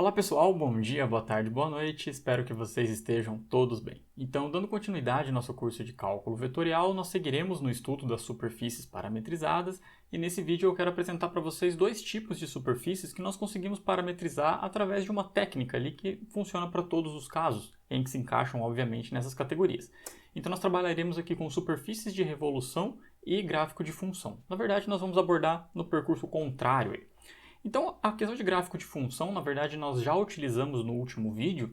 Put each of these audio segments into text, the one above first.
Olá pessoal, bom dia, boa tarde, boa noite, espero que vocês estejam todos bem. Então, dando continuidade ao nosso curso de cálculo vetorial, nós seguiremos no estudo das superfícies parametrizadas e nesse vídeo eu quero apresentar para vocês dois tipos de superfícies que nós conseguimos parametrizar através de uma técnica ali que funciona para todos os casos, em que se encaixam obviamente nessas categorias. Então nós trabalharemos aqui com superfícies de revolução e gráfico de função. Na verdade, nós vamos abordar no percurso contrário aí. Então, a questão de gráfico de função, na verdade, nós já utilizamos no último vídeo,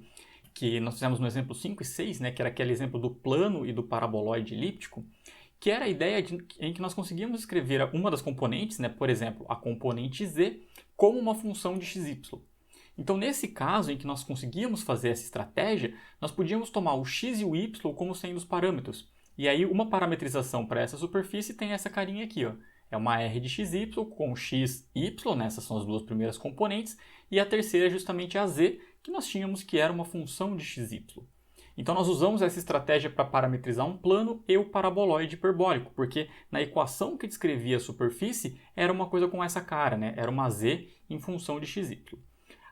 que nós fizemos no exemplo 5 e 6, né, que era aquele exemplo do plano e do paraboloide elíptico, que era a ideia em que nós conseguíamos escrever uma das componentes, né, por exemplo, a componente z, como uma função de xy. Então, nesse caso em que nós conseguíamos fazer essa estratégia, nós podíamos tomar o x e o y como sendo os parâmetros. E aí, uma parametrização para essa superfície tem essa carinha aqui, ó. É uma R de xy com x, y, né? Essas são as duas primeiras componentes, e a terceira é justamente a z, que nós tínhamos que era uma função de xy. Então nós usamos essa estratégia para parametrizar um plano e o paraboloide hiperbólico, porque na equação que descrevia a superfície era uma coisa com essa cara, né? Era uma z em função de xy.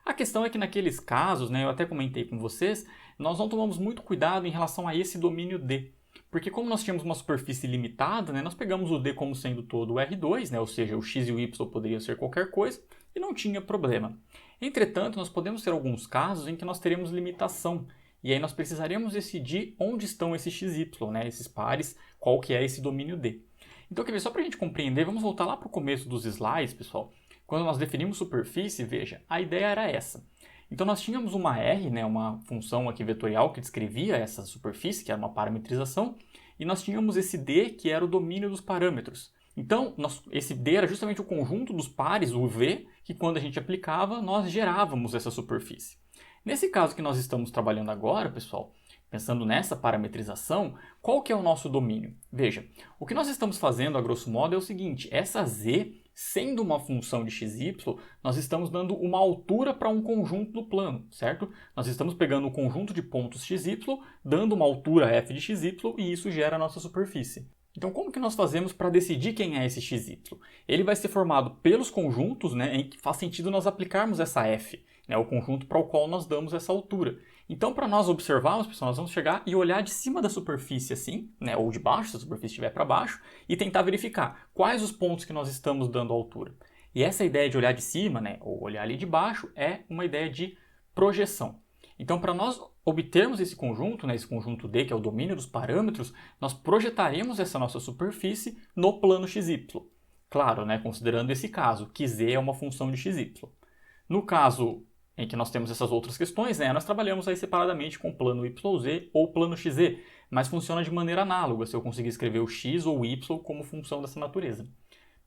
A questão é que naqueles casos, né, eu até comentei com vocês, nós não tomamos muito cuidado em relação a esse domínio D. Porque como nós tínhamos uma superfície limitada, né, nós pegamos o D como sendo todo o R2, né, ou seja, o x e o y poderiam ser qualquer coisa, e não tinha problema. Entretanto, nós podemos ter alguns casos em que nós teremos limitação, e aí nós precisaríamos decidir onde estão esses x, y, né, esses pares, qual que é esse domínio D. Então, quer ver, só para a gente compreender, vamos voltar lá para o começo dos slides, pessoal. Quando nós definimos superfície, veja, a ideia era essa. Então nós tínhamos uma R, né, uma função aqui vetorial que descrevia essa superfície, que era uma parametrização, e nós tínhamos esse D, que era o domínio dos parâmetros. Então, esse D era justamente o conjunto dos pares, o V, que quando a gente aplicava, nós gerávamos essa superfície. Nesse caso que nós estamos trabalhando agora, pessoal, pensando nessa parametrização, qual que é o nosso domínio? Veja, o que nós estamos fazendo, a grosso modo, é o seguinte, essa Z, sendo uma função de xy, nós estamos dando uma altura para um conjunto do plano, certo? Nós estamos pegando o conjunto de pontos xy, dando uma altura f de xy, e isso gera a nossa superfície. Então, como que nós fazemos para decidir quem é esse xy? Ele vai ser formado pelos conjuntos, né, em que faz sentido nós aplicarmos essa f, né, o conjunto para o qual nós damos essa altura. Então, para nós observarmos, pessoal, nós vamos chegar e olhar de cima da superfície assim, né, ou de baixo, se a superfície estiver para baixo, e tentar verificar quais os pontos que nós estamos dando altura. E essa ideia de olhar de cima, né, ou olhar ali de baixo, é uma ideia de projeção. Então, para nós obtermos esse conjunto, né, esse conjunto D, que é o domínio dos parâmetros, nós projetaremos essa nossa superfície no plano xy. Claro, né, considerando esse caso, que z é uma função de xy. No caso em que nós temos essas outras questões, né, nós trabalhamos aí separadamente com plano YZ ou plano XZ, mas funciona de maneira análoga se eu conseguir escrever o x ou o y como função dessa natureza.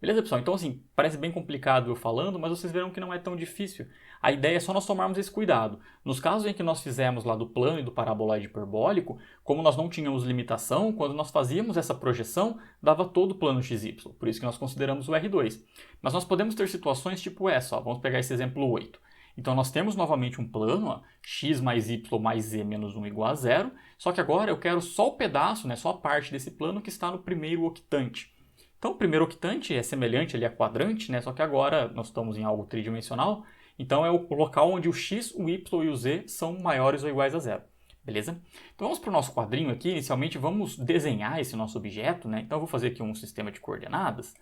Beleza, pessoal? Então, assim, parece bem complicado eu falando, mas vocês verão que não é tão difícil. A ideia é só nós tomarmos esse cuidado. Nos casos em que nós fizemos lá do plano e do paraboloide hiperbólico, como nós não tínhamos limitação, quando nós fazíamos essa projeção, dava todo o plano XY. Por isso que nós consideramos o R2. Mas nós podemos ter situações tipo essa, ó. Vamos pegar esse exemplo 8. Então, nós temos novamente um plano, ó, x mais y mais z menos 1 igual a 0, só que agora eu quero só o pedaço, né, só a parte desse plano que está no primeiro octante. Então, o primeiro octante é semelhante ali a quadrante, né? Só que agora nós estamos em algo tridimensional, então é o local onde o x, o y e o z são maiores ou iguais a 0. Beleza? Então vamos para o nosso quadrinho aqui. Inicialmente vamos desenhar esse nosso objeto, né? Então eu vou fazer aqui um sistema de coordenadas.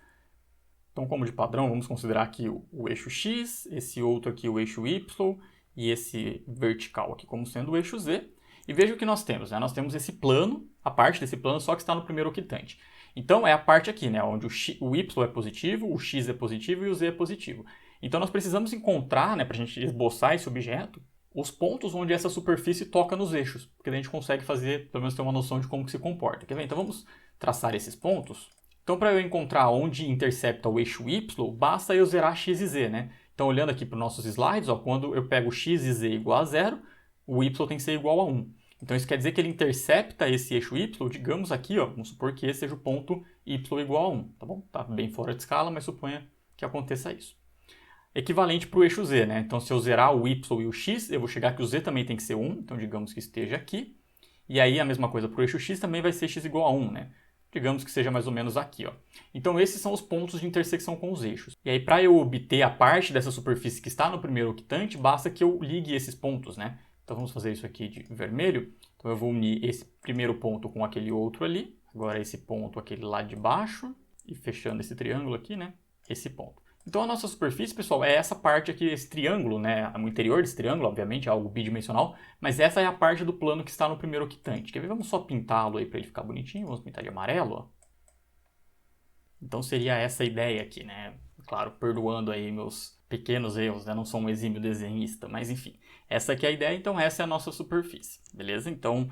Então, como de padrão, vamos considerar aqui o eixo x, esse outro aqui o eixo y e esse vertical aqui como sendo o eixo z. E veja o que nós temos, né? Nós temos esse plano, a parte desse plano só que está no primeiro octante. Então, é a parte aqui, né, onde o y é positivo, o x é positivo e o z é positivo. Então, nós precisamos encontrar, né, para a gente esboçar esse objeto, os pontos onde essa superfície toca nos eixos, porque a gente consegue fazer, pelo menos ter uma noção de como que se comporta. Quer ver? Então, vamos traçar esses pontos. Então, para eu encontrar onde intercepta o eixo y, basta eu zerar x e z, né? Então, olhando aqui para os nossos slides, ó, quando eu pego x e z igual a 0, o y tem que ser igual a 1. Então isso quer dizer que ele intercepta esse eixo y, digamos aqui, ó, vamos supor que esse seja o ponto y igual a 1, tá bom? Tá bem fora de escala, mas suponha que aconteça isso. Equivalente para o eixo z, né? Então se eu zerar o y e o x, eu vou chegar que o z também tem que ser 1, então digamos que esteja aqui. E aí a mesma coisa para o eixo x também vai ser x igual a 1, né? digamos que seja mais ou menos aqui, ó. Então esses são os pontos de intersecção com os eixos. E aí para eu obter a parte dessa superfície que está no primeiro octante, basta que eu ligue esses pontos, né? Então vamos fazer isso aqui de vermelho. Então eu vou unir esse primeiro ponto com aquele outro ali. Agora esse ponto, aquele lá de baixo. E fechando esse triângulo aqui, né? Esse ponto. Então a nossa superfície, pessoal, é essa parte aqui, esse triângulo, né? O interior desse triângulo, obviamente, é algo bidimensional. Mas essa é a parte do plano que está no primeiro octante. Quer ver? Vamos só pintá-lo aí para ele ficar bonitinho. Vamos pintar de amarelo, ó. Então seria essa a ideia aqui, né? Claro, perdoando aí meus pequenos erros, né? Não sou um exímio desenhista, mas enfim. Essa aqui é a ideia, então essa é a nossa superfície, beleza? Então,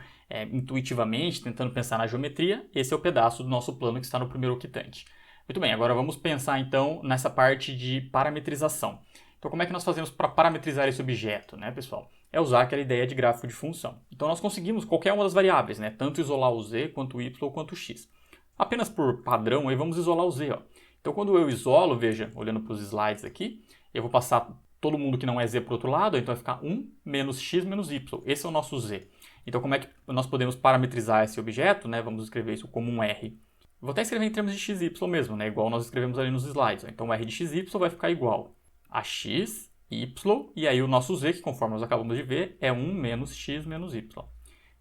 intuitivamente, tentando pensar na geometria, esse é o pedaço do nosso plano que está no primeiro octante. Muito bem, agora vamos pensar então nessa parte de parametrização. Então, como é que nós fazemos para parametrizar esse objeto, né, pessoal? É usar aquela ideia de gráfico de função. Então, nós conseguimos qualquer uma das variáveis, né? Tanto isolar o z, quanto o y, quanto o x. Apenas por padrão, aí vamos isolar o z, ó. Então, quando eu isolo, veja, olhando para os slides aqui, eu vou passar todo mundo que não é z para o outro lado, então vai ficar 1 menos x menos y. Esse é o nosso z. Então, como é que nós podemos parametrizar esse objeto, né? Vamos escrever isso como um r. Vou até escrever em termos de xy mesmo, né? Igual nós escrevemos ali nos slides. Ó. Então, o r de xy vai ficar igual a x, y, e aí o nosso z, que conforme nós acabamos de ver, é 1 menos x menos y.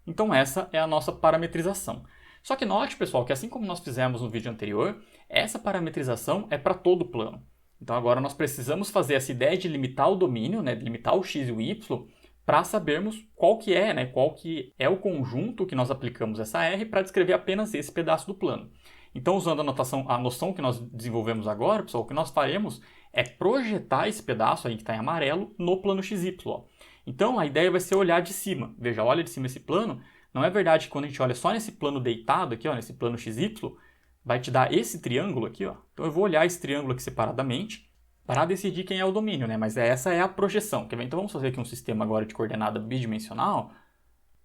Então, essa é a nossa parametrização. Só que note, pessoal, que assim como nós fizemos no vídeo anterior, essa parametrização é para todo o plano. Então agora nós precisamos fazer essa ideia de limitar o domínio, né, de limitar o x e o y, para sabermos qual que é, né, qual que é o conjunto que nós aplicamos essa R para descrever apenas esse pedaço do plano. Então, usando a noção que nós desenvolvemos agora, pessoal, o que nós faremos é projetar esse pedaço aí que está em amarelo no plano XY. Ó. Então, a ideia vai ser olhar de cima. Veja, olha de cima esse plano. Não é verdade que quando a gente olha só nesse plano deitado aqui, ó, nesse plano XY, vai te dar esse triângulo aqui, ó. Então eu vou olhar esse triângulo aqui separadamente para decidir quem é o domínio, né? Mas essa é a projeção. Quer ver? Então vamos fazer aqui um sistema agora de coordenada bidimensional.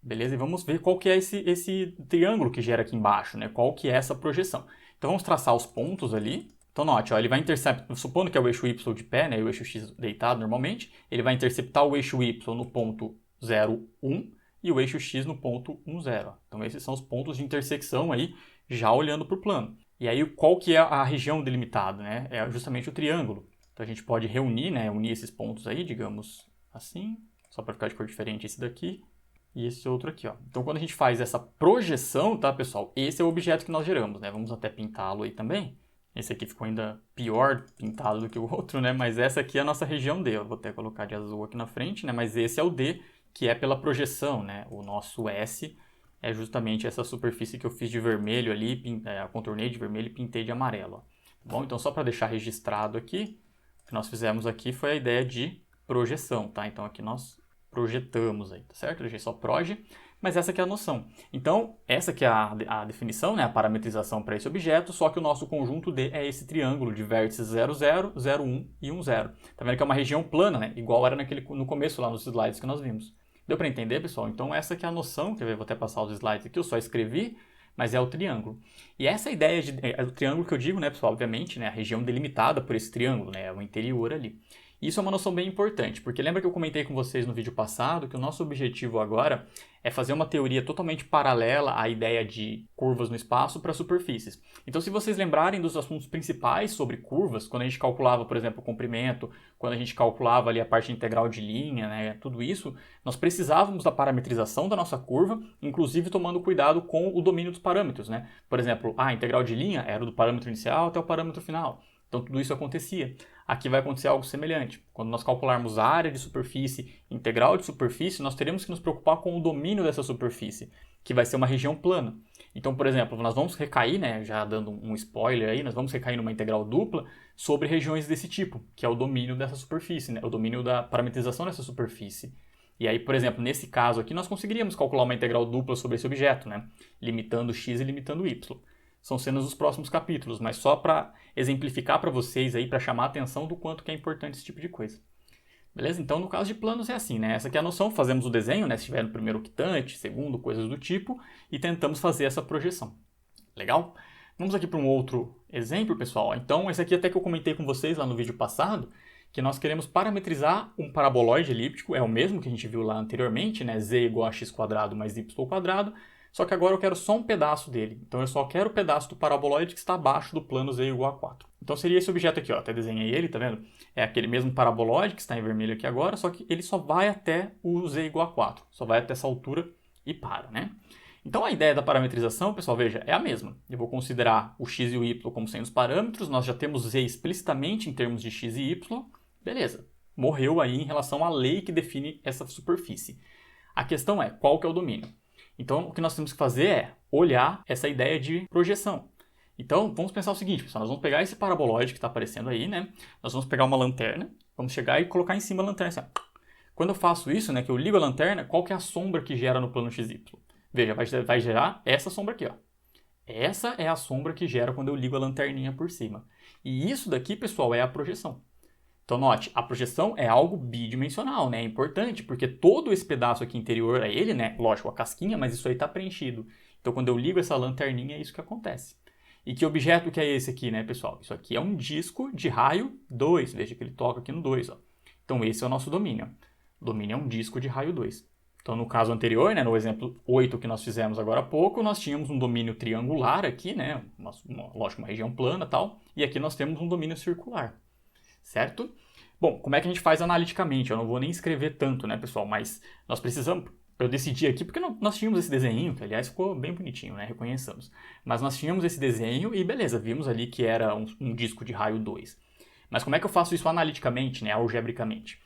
Beleza? E vamos ver qual que é esse triângulo que gera aqui embaixo, né? Qual que é essa projeção. Então vamos traçar os pontos ali. Então note, ó, ele vai interceptar, supondo que é o eixo Y de pé, né? E o eixo X deitado normalmente, ele vai interceptar o eixo Y no ponto 0, 1 e o eixo X no ponto 1, 0. Então esses são os pontos de intersecção aí, já olhando para o plano. E aí qual que é a região delimitada, né? É justamente o triângulo. Então a gente pode reunir, né? Unir esses pontos aí, digamos assim, só para ficar de cor diferente esse daqui e esse outro aqui, ó. Então quando a gente faz essa projeção, tá, pessoal? Esse é o objeto que nós geramos, né? Vamos até pintá-lo aí também. Esse aqui ficou ainda pior pintado do que o outro, né? Mas essa aqui é a nossa região D. Eu vou até colocar de azul aqui na frente, né? Mas esse é o D, que é pela projeção, né? O nosso S é justamente essa superfície que eu fiz de vermelho ali, contornei de vermelho e pintei de amarelo. Ó. Bom, então só para deixar registrado aqui, o que nós fizemos aqui foi a ideia de projeção, tá? Então aqui nós projetamos aí, tá certo? Eu deixei só proje, mas essa aqui é a noção. Então, essa aqui é a definição, né? A parametrização para esse objeto, só que o nosso conjunto D é esse triângulo de vértices 0, 0, 0, 1 e 1, 0. Tá vendo que é uma região plana, né? Igual era no começo lá nos slides que nós vimos. Deu para entender, pessoal? Então essa aqui é a noção, quer ver? Vou até passar os slides aqui, eu só escrevi, mas é o triângulo. E essa ideia é o triângulo que eu digo, né, pessoal? Obviamente, né, a região delimitada por esse triângulo, né, é o interior ali. Isso é uma noção bem importante, porque lembra que eu comentei com vocês no vídeo passado que o nosso objetivo agora é fazer uma teoria totalmente paralela à ideia de curvas no espaço para superfícies. Então, se vocês lembrarem dos assuntos principais sobre curvas, quando a gente calculava, por exemplo, o comprimento, quando a gente calculava ali a parte integral de linha, né, tudo isso, nós precisávamos da parametrização da nossa curva, inclusive tomando cuidado com o domínio dos parâmetros, né? Por exemplo, a integral de linha era do parâmetro inicial até o parâmetro final. Então, tudo isso acontecia. Aqui vai acontecer algo semelhante. Quando nós calcularmos a área de superfície integral de superfície, nós teremos que nos preocupar com o domínio dessa superfície, que vai ser uma região plana. Então, por exemplo, nós vamos recair, né, já dando um spoiler aí, nós vamos recair numa integral dupla sobre regiões desse tipo, que é o domínio dessa superfície, né, o domínio da parametrização dessa superfície. E aí, por exemplo, nesse caso aqui, nós conseguiríamos calcular uma integral dupla sobre esse objeto, né, limitando x e limitando y. São cenas dos próximos capítulos, mas só para exemplificar para vocês aí, para chamar a atenção do quanto que é importante esse tipo de coisa. Beleza? Então, no caso de planos é assim, né? Essa aqui é a noção, fazemos o desenho, né? Se estiver no primeiro octante, segundo, coisas do tipo, e tentamos fazer essa projeção. Legal? Vamos aqui para um outro exemplo, pessoal. Então, esse aqui até que eu comentei com vocês lá no vídeo passado, que nós queremos parametrizar um paraboloide elíptico, é o mesmo que a gente viu lá anteriormente, né? Z igual a x² mais y², Só que agora eu quero só um pedaço dele. Então eu só quero o pedaço do paraboloide que está abaixo do plano z igual a 4. Então seria esse objeto aqui, ó. Até desenhei ele, tá vendo? É aquele mesmo paraboloide que está em vermelho aqui agora, só que ele só vai até o z igual a 4. Só vai até essa altura e para, né? Então a ideia da parametrização, pessoal, veja, é a mesma. Eu vou considerar o x e o y como sendo os parâmetros, nós já temos z explicitamente em termos de x e y, beleza. Morreu aí em relação à lei que define essa superfície. A questão é, qual que é o domínio? Então o que nós temos que fazer é olhar essa ideia de projeção. Então vamos pensar o seguinte, pessoal, nós vamos pegar esse paraboloide que está aparecendo aí, né? Nós vamos pegar uma lanterna, vamos chegar e colocar em cima da lanterna assim, ó. Quando eu faço isso, né, que eu ligo a lanterna, qual que é a sombra que gera no plano XY? Veja, vai gerar essa sombra aqui, ó. Essa é a sombra que gera quando eu ligo a lanterninha por cima. E isso daqui, pessoal, é a projeção. Então, note, a projeção é algo bidimensional, né? É importante, porque todo esse pedaço aqui interior a ele, né? Lógico, a casquinha, mas isso aí está preenchido. Então, quando eu ligo essa lanterninha, é isso que acontece. E que objeto que é esse aqui, né, pessoal? Isso aqui é um disco de raio 2. Veja que ele toca aqui no 2, ó. Então, esse é o nosso domínio. O domínio é um disco de raio 2. Então, no caso anterior, né, no exemplo 8 que nós fizemos agora há pouco, nós tínhamos um domínio triangular aqui, né, lógico, uma região plana e tal, e aqui nós temos um domínio circular, certo? Bom, como é que a gente faz analiticamente? Eu não vou nem escrever tanto, né, pessoal, mas nós precisamos, eu decidi aqui, porque nós tínhamos esse desenho, que aliás ficou bem bonitinho, né, reconheçamos, mas nós tínhamos esse desenho e beleza, vimos ali que era um disco de raio 2. Mas como é que eu faço isso analiticamente, né, algebricamente?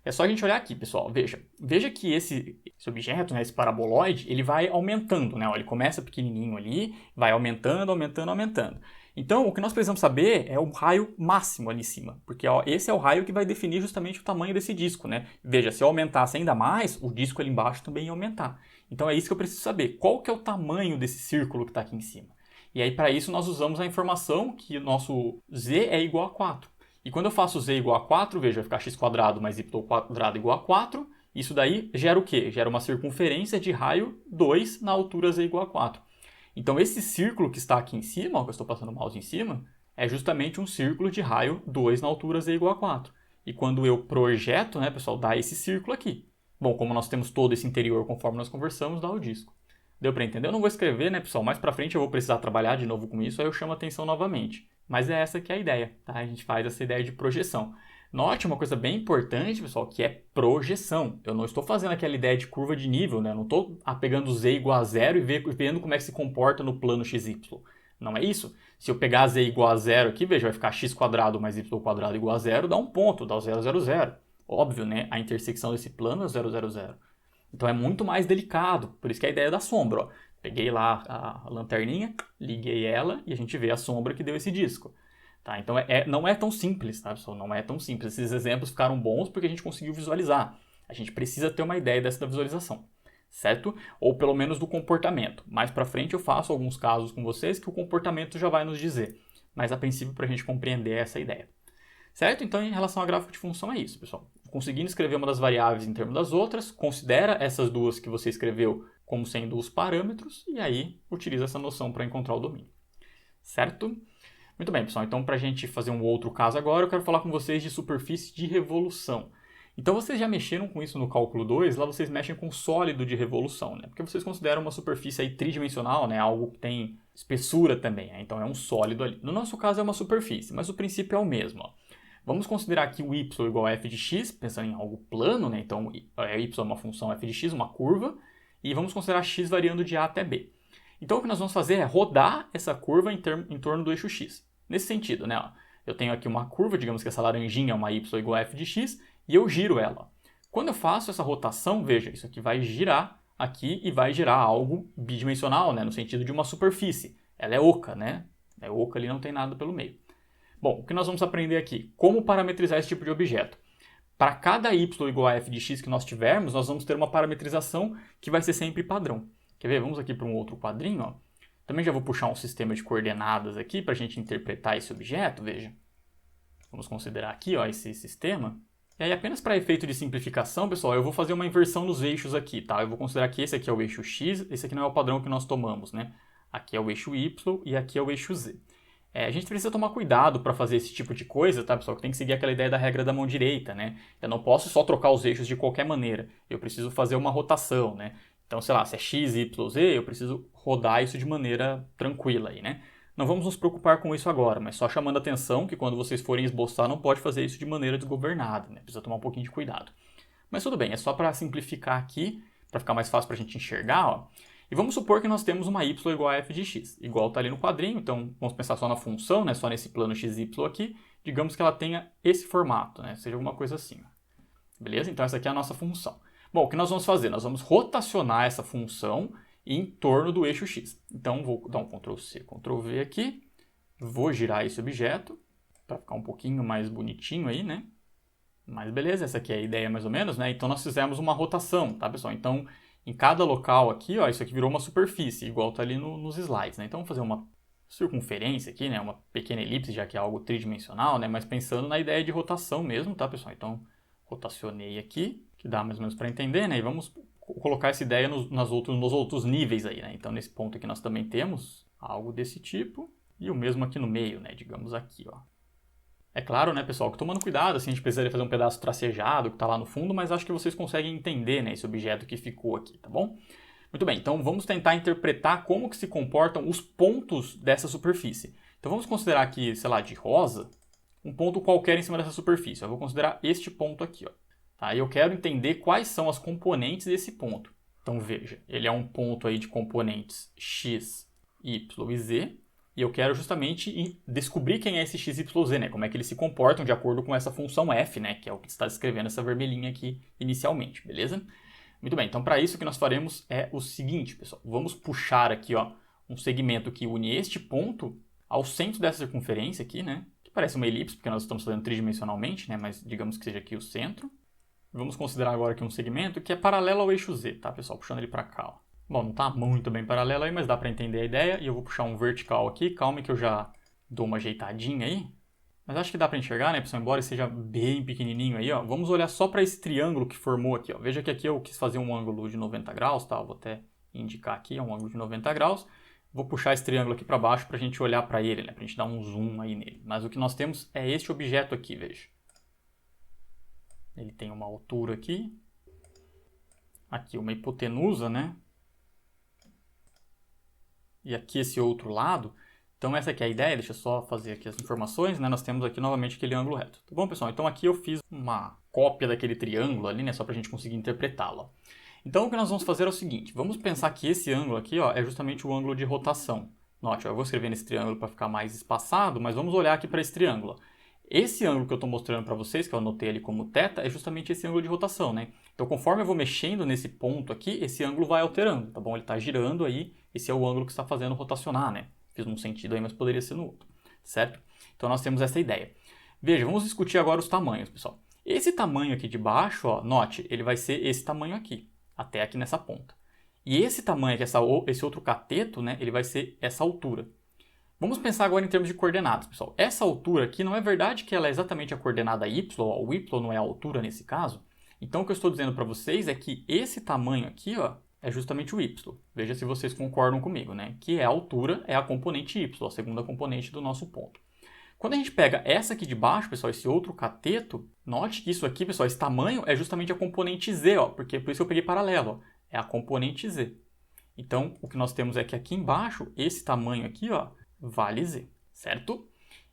É só a gente olhar aqui, pessoal. Veja que esse objeto, né, esse paraboloide, ele vai aumentando, né? Ele começa pequenininho ali, vai aumentando, aumentando, aumentando. Então, o que nós precisamos saber é o raio máximo ali em cima, porque ó, esse é o raio que vai definir justamente o tamanho desse disco, né? Veja, se eu aumentasse ainda mais, o disco ali embaixo também ia aumentar. Então, é isso que eu preciso saber. Qual que é o tamanho desse círculo que está aqui em cima? E aí, para isso, nós usamos a informação que o nosso z é igual a 4. E quando eu faço z igual a 4, veja, vai ficar x² mais y² igual a 4. Isso daí gera o quê? Gera uma circunferência de raio 2 na altura z igual a 4. Então esse círculo que está aqui em cima, ó, que eu estou passando o mouse em cima, é justamente um círculo de raio 2 na altura z igual a 4. E quando eu projeto, né, pessoal, dá esse círculo aqui. Bom, como nós temos todo esse interior conforme nós conversamos, dá o disco. Deu para entender? Eu não vou escrever, né, pessoal? Mais para frente eu vou precisar trabalhar de novo com isso, aí eu chamo a atenção novamente. Mas é essa que é a ideia, tá? A gente faz essa ideia de projeção. Note uma coisa bem importante, pessoal, que é projeção. Eu não estou fazendo aquela ideia de curva de nível, né? Eu não estou pegando z igual a 0 e vendo como é que se comporta no plano xy. Não é isso. Se eu pegar z igual a 0 aqui, veja, vai ficar x² mais y² igual a 0, dá um ponto, dá o 0, 0, 0. Óbvio, né? A intersecção desse plano é o 0, 0, 0. Então é muito mais delicado, por isso que é a ideia da sombra, ó. Peguei lá a lanterninha, liguei ela e a gente vê a sombra que deu esse disco. Tá? Então não é tão simples, tá, pessoal? Não é tão simples. Esses exemplos ficaram bons porque a gente conseguiu visualizar. A gente precisa ter uma ideia dessa visualização, certo? Ou pelo menos do comportamento. Mais para frente eu faço alguns casos com vocês que o comportamento já vai nos dizer. Mas a princípio para a gente compreender essa ideia. Certo? Então em relação a gráfico de função é isso, pessoal. Conseguindo escrever uma das variáveis em termos das outras, considera essas duas que você escreveu como sendo os parâmetros, e aí utiliza essa noção para encontrar o domínio. Certo? Muito bem, pessoal. Então, para a gente fazer um outro caso agora, eu quero falar com vocês de superfície de revolução. Então, vocês já mexeram com isso no cálculo 2, lá vocês mexem com sólido de revolução, né? Porque vocês consideram uma superfície aí tridimensional, né? Algo que tem espessura também, né? Então é um sólido ali. No nosso caso é uma superfície, mas o princípio é o mesmo, ó. Vamos considerar aqui o y igual a f de x, pensando em algo plano, né? Então, y é uma função f de x, uma curva, e vamos considerar x variando de a até b. Então, o que nós vamos fazer é rodar essa curva em torno do eixo x. Nesse sentido, né? Eu tenho aqui uma curva, digamos que essa laranjinha é uma y igual a f de x, e eu giro ela. Quando eu faço essa rotação, veja, isso aqui vai girar aqui e vai gerar algo bidimensional, né? No sentido de uma superfície. Ela é oca, né? É oca ali, não tem nada pelo meio. Bom, o que nós vamos aprender aqui? Como parametrizar esse tipo de objeto. Para cada y igual a f de x que nós tivermos, nós vamos ter uma parametrização que vai ser sempre padrão. Quer ver? Vamos aqui para um outro quadrinho. Ó. Também já vou puxar um sistema de coordenadas aqui para a gente interpretar esse objeto. Veja. Vamos considerar aqui ó, esse sistema. E aí, apenas para efeito de simplificação, pessoal, eu vou fazer uma inversão nos eixos aqui. Tá? Eu vou considerar que esse aqui é o eixo x, esse aqui não é o padrão que nós tomamos. Né? Aqui é o eixo y e aqui é o eixo z. A gente precisa tomar cuidado para fazer esse tipo de coisa, tá, pessoal? Que tem que seguir aquela ideia da regra da mão direita, né? Eu não posso só trocar os eixos de qualquer maneira. Eu preciso fazer uma rotação, né? Então, sei lá, se é x, y, z, eu preciso rodar isso de maneira tranquila aí, né? Não vamos nos preocupar com isso agora, mas só chamando a atenção que quando vocês forem esboçar, não pode fazer isso de maneira desgovernada, né? Precisa tomar um pouquinho de cuidado. Mas tudo bem, é só para simplificar aqui, para ficar mais fácil para a gente enxergar, ó. E vamos supor que nós temos uma y igual a f de x, igual está ali no quadrinho, então vamos pensar só na função, né? Só nesse plano xy aqui, digamos que ela tenha esse formato, né? Seja alguma coisa assim, ó. Beleza? Então essa aqui é a nossa função. Bom, o que nós vamos fazer? Nós vamos rotacionar essa função em torno do eixo x. Então vou dar um Ctrl C, Ctrl V aqui, vou girar esse objeto para ficar um pouquinho mais bonitinho aí, né? Mas beleza, essa aqui é a ideia mais ou menos, né? Então nós fizemos uma rotação, tá, pessoal? Então em cada local aqui, ó, isso aqui virou uma superfície, igual tá ali nos slides, né? Então vamos fazer uma circunferência aqui, né? Uma pequena elipse, já que é algo tridimensional, né? Mas pensando na ideia de rotação mesmo, tá, pessoal? Então rotacionei aqui, que dá mais ou menos para entender, né? E vamos colocar essa ideia nos outros níveis aí, né? Então nesse ponto aqui nós também temos algo desse tipo, e o mesmo aqui no meio, né? Digamos aqui, ó. É claro, né, pessoal, que tomando cuidado, assim, a gente precisaria fazer um pedaço tracejado que está lá no fundo, mas acho que vocês conseguem entender, né, esse objeto que ficou aqui, tá bom? Muito bem, então vamos tentar interpretar como que se comportam os pontos dessa superfície. Então vamos considerar aqui, sei lá, de rosa, um ponto qualquer em cima dessa superfície. Eu vou considerar este ponto aqui, ó. Tá? E eu quero entender quais são as componentes desse ponto. Então veja, ele é um ponto aí de componentes x, y e z. E eu quero justamente descobrir quem é esse x, y, z, né? Como é que eles se comportam de acordo com essa função f, né? Que é o que está descrevendo essa vermelhinha aqui inicialmente, beleza? Muito bem, então para isso o que nós faremos é o seguinte, pessoal. Vamos puxar aqui, ó, um segmento que une este ponto ao centro dessa circunferência aqui, né? Que parece uma elipse, porque nós estamos fazendo tridimensionalmente, né? Mas digamos que seja aqui o centro. Vamos considerar agora aqui um segmento que é paralelo ao eixo z, tá, pessoal? Puxando ele para cá, ó. Bom, não está muito bem paralelo aí, mas dá para entender a ideia. E eu vou puxar um vertical aqui. Calma que eu já dou uma ajeitadinha aí. Mas acho que dá para enxergar, né, pessoal? Embora seja bem pequenininho aí, ó. Vamos olhar só para esse triângulo que formou aqui, ó. Veja que aqui eu quis fazer um ângulo de 90 graus, tá? Eu vou até indicar aqui, é um ângulo de 90 graus. Vou puxar esse triângulo aqui para baixo para a gente olhar para ele, né? Para a gente dar um zoom aí nele. Mas o que nós temos é este objeto aqui, veja. Ele tem uma altura aqui. Aqui uma hipotenusa, né? E aqui esse outro lado. Então essa aqui é a ideia, deixa eu só fazer aqui as informações, né? Nós temos aqui novamente aquele ângulo reto. Tá bom, pessoal? Então aqui eu fiz uma cópia daquele triângulo ali, né? Só para a gente conseguir interpretá-lo. Então o que nós vamos fazer é o seguinte, vamos pensar que esse ângulo aqui, ó, é justamente o ângulo de rotação. Note, ó, eu vou escrever nesse triângulo para ficar mais espaçado, mas vamos olhar aqui para esse triângulo. Esse ângulo que eu estou mostrando para vocês, que eu anotei ali como θ, é justamente esse ângulo de rotação, né? Então, conforme eu vou mexendo nesse ponto aqui, esse ângulo vai alterando, tá bom? Ele está girando aí, esse é o ângulo que está fazendo rotacionar, né? Fiz num sentido aí, mas poderia ser no outro, certo? Então, nós temos essa ideia. Veja, vamos discutir agora os tamanhos, pessoal. Esse tamanho aqui de baixo, ó, note, ele vai ser esse tamanho aqui, até aqui nessa ponta. E esse tamanho aqui, esse outro cateto, né, ele vai ser essa altura. Vamos pensar agora em termos de coordenadas, pessoal. Essa altura aqui não é verdade que ela é exatamente a coordenada y, o y não é a altura nesse caso. Então o que eu estou dizendo para vocês é que esse tamanho aqui, ó, é justamente o y. Veja se vocês concordam comigo, né? Que a altura é a componente y, a segunda componente do nosso ponto. Quando a gente pega essa aqui de baixo, pessoal, esse outro cateto, note que isso aqui, pessoal, esse tamanho é justamente a componente z, ó, porque por isso eu peguei paralelo, ó, é a componente z. Então o que nós temos é que aqui embaixo, esse tamanho aqui, ó, vale z, certo?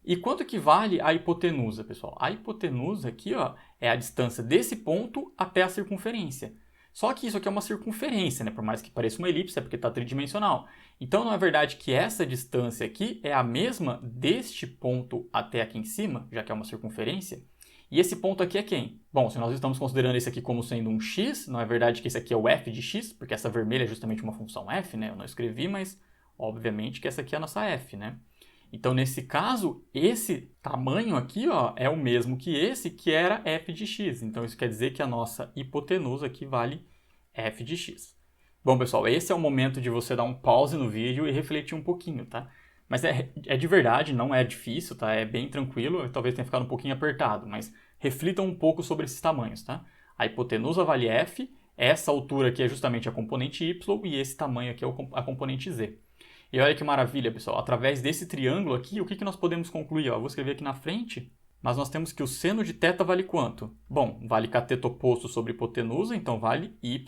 E quanto que vale a hipotenusa, pessoal? A hipotenusa aqui, ó, é a distância desse ponto até a circunferência. Só que isso aqui é uma circunferência, né? Por mais que pareça uma elipse, é porque está tridimensional. Então, não é verdade que essa distância aqui é a mesma deste ponto até aqui em cima, já que é uma circunferência? E esse ponto aqui é quem? Bom, se nós estamos considerando esse aqui como sendo um x, não é verdade que esse aqui é o f de x, porque essa vermelha é justamente uma função f, né? Eu não escrevi, mas obviamente que essa aqui é a nossa f, né? Então, nesse caso, esse tamanho aqui, ó, é o mesmo que esse, que era f de x. Então, isso quer dizer que a nossa hipotenusa aqui vale f de x. Bom, pessoal, esse é o momento de você dar um pause no vídeo e refletir um pouquinho, tá? Mas é de verdade, não é difícil, tá? É bem tranquilo, talvez tenha ficado um pouquinho apertado, mas reflitam um pouco sobre esses tamanhos, tá? A hipotenusa vale f, essa altura aqui é justamente a componente y e esse tamanho aqui é a componente z. E olha que maravilha, pessoal. Através desse triângulo aqui, o que nós podemos concluir? Ó, eu vou escrever aqui na frente, mas nós temos que o seno de θ vale quanto? Bom, vale cateto oposto sobre hipotenusa, então vale y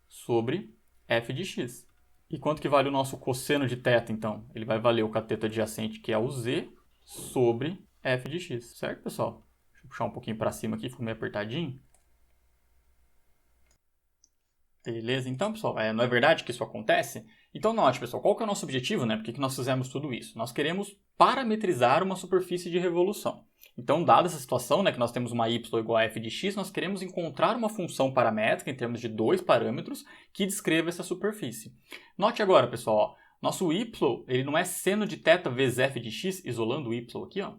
sobre f de x. E quanto que vale o nosso cosseno de θ, então? Ele vai valer o cateto adjacente, que é o z, sobre f de x. Certo, pessoal? Deixa eu puxar um pouquinho para cima aqui, ficou meio apertadinho. Beleza? Então, pessoal, não é verdade que isso acontece? Então, note, pessoal, qual que é o nosso objetivo, né? Por que nós fizemos tudo isso? Nós queremos parametrizar uma superfície de revolução. Então, dada essa situação, né, que nós temos uma y igual a f de x, nós queremos encontrar uma função paramétrica em termos de dois parâmetros que descreva essa superfície. Note agora, pessoal, ó, nosso y ele não é seno de θ vezes f de x, isolando o y aqui, ó.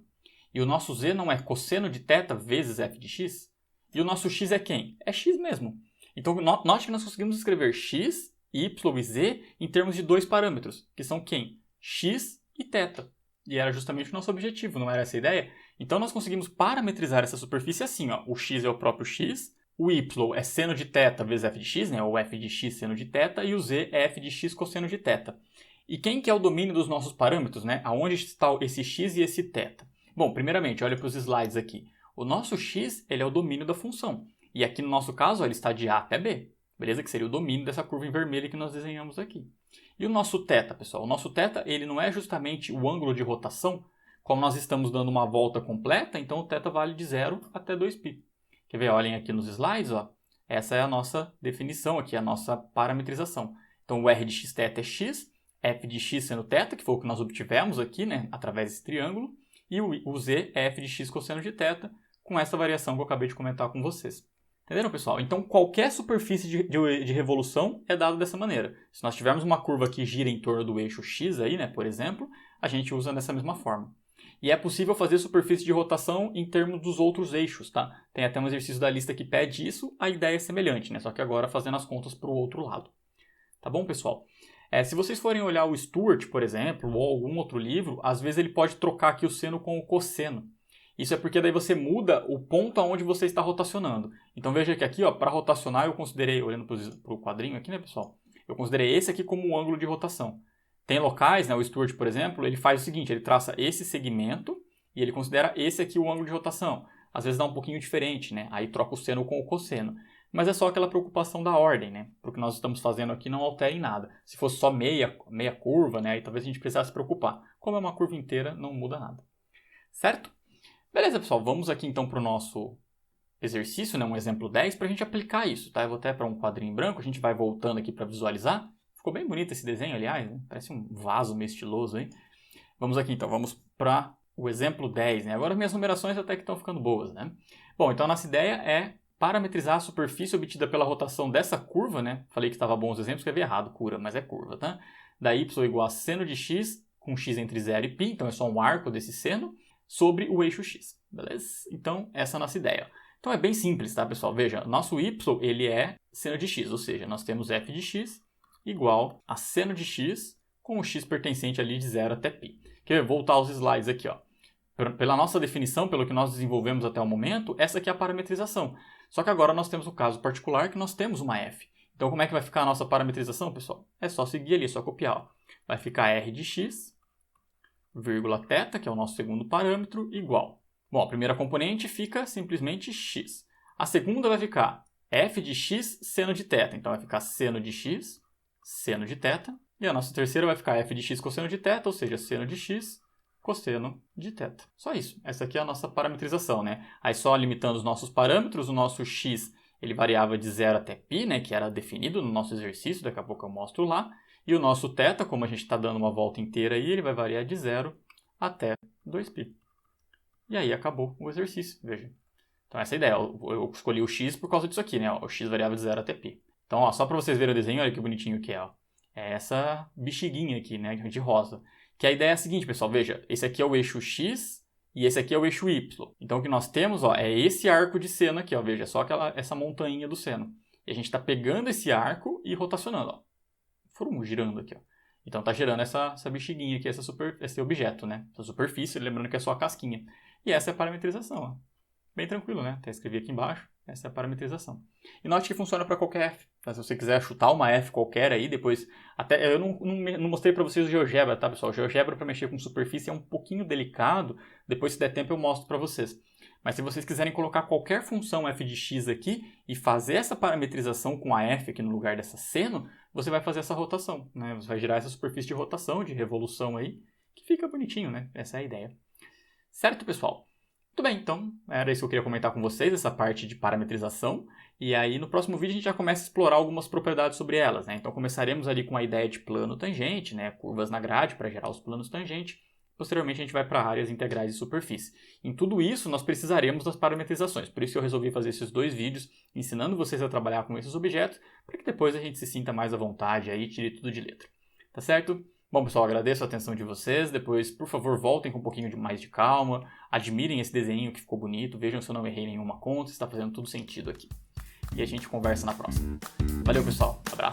E o nosso z não é cosseno de θ vezes f de x. E o nosso x é quem? É x mesmo. Então, note que nós conseguimos escrever x, y e z em termos de dois parâmetros, que são quem? X e θ. E era justamente o nosso objetivo, não era essa a ideia? Então, nós conseguimos parametrizar essa superfície assim, ó. O x é o próprio x, o y é seno de θ vezes f de x, né? Ou f de x seno de θ, e o z é f de x cosseno de θ. E quem que é o domínio dos nossos parâmetros, né? Aonde está esse x e esse θ? Bom, primeiramente, olha para os slides aqui. O nosso x ele é o domínio da função. E aqui no nosso caso, ó, ele está de A até B. Beleza? Que seria o domínio dessa curva em vermelho que nós desenhamos aqui. E o nosso θ, pessoal? O nosso θ ele não é justamente o ângulo de rotação. Como nós estamos dando uma volta completa, então o θ vale de 0 até 2π. Quer ver? Olhem aqui nos slides. Ó. Essa é a nossa definição aqui, a nossa parametrização. Então o r de xθ é x, f de x seno θ, que foi o que nós obtivemos aqui, né, através desse triângulo. E o z é f de x cosseno de θ, com essa variação que eu acabei de comentar com vocês. Entenderam, pessoal? Então, qualquer superfície de revolução é dada dessa maneira. Se nós tivermos uma curva que gira em torno do eixo x, aí, né, por exemplo, a gente usa dessa mesma forma. E é possível fazer superfície de rotação em termos dos outros eixos, tá? Tem até um exercício da lista que pede isso, a ideia é semelhante, né? Só que agora fazendo as contas para o outro lado. Tá bom, pessoal? Se vocês forem olhar o Stewart, por exemplo, ou algum outro livro, às vezes ele pode trocar aqui o seno com o cosseno. Isso é porque daí você muda o ponto aonde você está rotacionando. Então veja que aqui, para rotacionar, eu considerei, olhando para o quadrinho aqui, né, pessoal? Eu considerei esse aqui como um ângulo de rotação. Tem locais, né, o Stewart, por exemplo, ele faz o seguinte, ele traça esse segmento e ele considera esse aqui o ângulo de rotação. Às vezes dá um pouquinho diferente, né? Aí troca o seno com o cosseno. Mas é só aquela preocupação da ordem, né? Porque nós estamos fazendo aqui não altera em nada. Se fosse só meia curva, né, aí talvez a gente precisasse se preocupar. Como é uma curva inteira, não muda nada. Certo? Beleza, pessoal, vamos aqui então para o nosso exercício, né, um exemplo 10, para a gente aplicar isso, tá? Eu vou até para um quadrinho branco, a gente vai voltando aqui para visualizar. Ficou bem bonito esse desenho, aliás, né? Parece um vaso meio estiloso, hein? Vamos aqui então, vamos para o exemplo 10, né? Agora minhas numerações até que estão ficando boas, né? Bom, então a nossa ideia é parametrizar a superfície obtida pela rotação dessa curva, né? Falei que estava bom os exemplos, escrevi errado, curva, mas é curva, tá? Da y igual a seno de x, com x entre 0 e π, então é só um arco desse seno, sobre o eixo x, beleza? Então, essa é a nossa ideia. Então, é bem simples, tá, pessoal? Veja, nosso y, ele é seno de x, ou seja, nós temos f de x igual a seno de x com o x pertencente ali de 0 até π. Quer voltar aos slides aqui, ó. Pela nossa definição, pelo que nós desenvolvemos até o momento, essa aqui é a parametrização. Só que agora nós temos o caso particular que nós temos uma f. Então, como é que vai ficar a nossa parametrização, pessoal? É só seguir ali, é só copiar. Ó. Vai ficar r de x, vírgula θ, que é o nosso segundo parâmetro, igual. Bom, a primeira componente fica simplesmente x. A segunda vai ficar f de x seno de θ. Então, vai ficar seno de x, seno de θ. E a nossa terceira vai ficar f de x cosseno de θ, ou seja, seno de x, cosseno de θ. Só isso. Essa aqui é a nossa parametrização, né? Aí só limitando os nossos parâmetros, o nosso x ele variava de 0 até π, né, que era definido no nosso exercício, daqui a pouco eu mostro lá. E o nosso θ, como a gente está dando uma volta inteira aí, ele vai variar de 0 até 2π. E aí acabou o exercício, veja. Então essa é a ideia. Eu escolhi o x por causa disso aqui, né? O x variava de 0 até π. Então, ó, só para vocês verem o desenho, olha que bonitinho que é. Ó. É essa bexiguinha aqui, né, de rosa. Que a ideia é a seguinte, pessoal. Veja, esse aqui é o eixo x e esse aqui é o eixo y. Então o que nós temos, ó, é esse arco de seno aqui, ó. Veja, só essa montanha do seno. E a gente está pegando esse arco e rotacionando, ó. Foram girando aqui, ó. Então tá gerando essa bexiguinha aqui, esse objeto, né? Essa superfície, lembrando que é só a casquinha. E essa é a parametrização, ó. Bem tranquilo, né? Até escrevi aqui embaixo, essa é a parametrização. E note que funciona para qualquer f. Tá? Se você quiser chutar uma f qualquer aí, depois... Até eu não mostrei para vocês o GeoGebra, tá, pessoal? O GeoGebra para mexer com superfície é um pouquinho delicado. Depois, se der tempo, eu mostro para vocês. Mas se vocês quiserem colocar qualquer função f de x aqui e fazer essa parametrização com a f aqui no lugar dessa seno, você vai fazer essa rotação, né? Você vai girar essa superfície de rotação, de revolução aí, que fica bonitinho, né? Essa é a ideia. Certo, pessoal? Muito bem, então, era isso que eu queria comentar com vocês, essa parte de parametrização. E aí, no próximo vídeo, a gente já começa a explorar algumas propriedades sobre elas, né? Então, começaremos ali com a ideia de plano tangente, né? Curvas na grade para gerar os planos tangente. Posteriormente, a gente vai para áreas integrais de superfície. Em tudo isso, nós precisaremos das parametrizações. Por isso que eu resolvi fazer esses 2 vídeos, ensinando vocês a trabalhar com esses objetos, para que depois a gente se sinta mais à vontade aí e tire tudo de letra. Tá certo? Bom, pessoal, agradeço a atenção de vocês. Depois, por favor, voltem com um pouquinho mais de calma. Admirem esse desenho que ficou bonito. Vejam se eu não errei nenhuma conta, está fazendo tudo sentido aqui. E a gente conversa na próxima. Valeu, pessoal. Abraço.